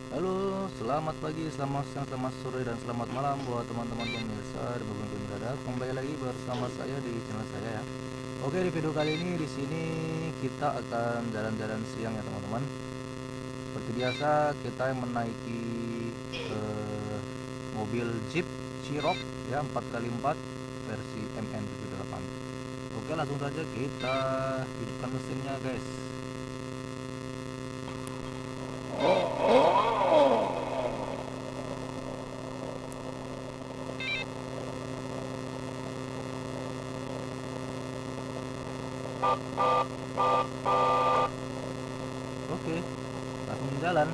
Halo, selamat pagi, selamat siang, selamat sore, dan selamat malam buat teman-teman pemirsa di berbagai berada. Kembali lagi bersama saya di channel saya ya. Oke, di video kali ini di sini kita akan jalan-jalan siang ya teman-teman. Seperti biasa kita menaiki mobil Jeep Cherokee ya 4x4 versi MN78. Oke, langsung saja kita hidupkan mesinnya guys. Oke, langsung jalan.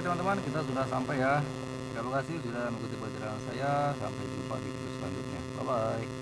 teman-teman, kita sudah sampai ya. Terima kasih sudah mengikuti perjalanan saya. Sampai jumpa di video selanjutnya. Bye bye.